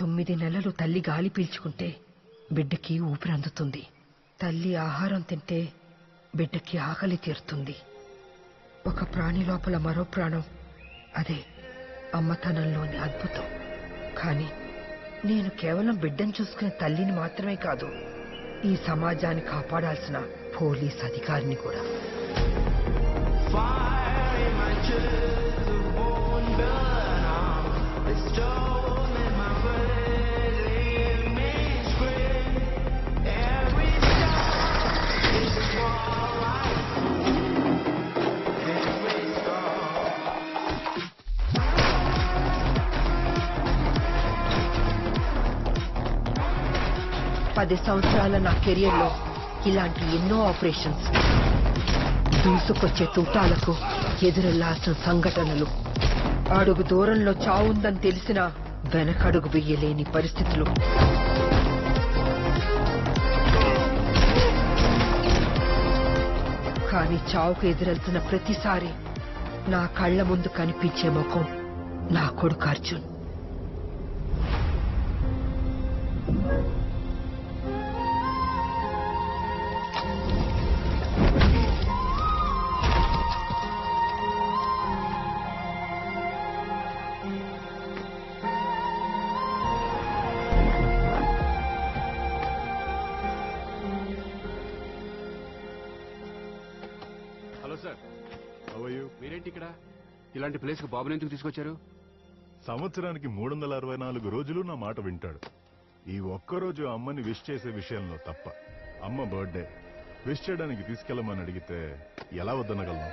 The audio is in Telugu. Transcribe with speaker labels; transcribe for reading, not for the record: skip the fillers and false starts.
Speaker 1: 9 నెలలు తల్లి గాలి పీల్చుకుంటే బిడ్డకి ఊపిరందుతుంది. తల్లి ఆహారం తింటే బిడ్డకి ఆకలి తీరుతుంది. ఒక ప్రాణి లోపల మరో ప్రాణం, అదే అమ్మతనంలోని అద్భుతం. కాని నేను కేవలం బిడ్డను చూసుకునే తల్లిని మాత్రమే కాదు, ఈ సమాజాన్ని కాపాడాల్సిన పోలీస్ అధికారిని కూడా. పది సంవత్సరాల నా కెరియర్లో ఇలాంటి ఎన్నో ఆపరేషన్స్, దూసుకొచ్చే తూటాలకు ఎదురెళ్లాల్సిన సంఘటనలు, అడుగు దూరంలో చావుందని తెలిసినా వెనకడుగు వెయ్యలేని పరిస్థితులు. కానీ చావుకు ఎదురెళ్తున్న ప్రతిసారి నా కళ్ల ముందు కనిపించే ముఖం నా కొడుకు అర్జున్.
Speaker 2: మీరేంటి ఇక్కడ? ఇలాంటి ప్లేస్ కు బాబుని ఎందుకు తీసుకొచ్చారు?
Speaker 3: సంవత్సరానికి 364 రోజులు నా మాట వింటాడు. ఈ ఒక్కరోజు అమ్మని విష్ చేసే విషయంలో తప్ప. అమ్మ బర్త్డే విష్ చేయడానికి తీసుకెళ్లమని అడిగితే ఎలా వద్దనగలను?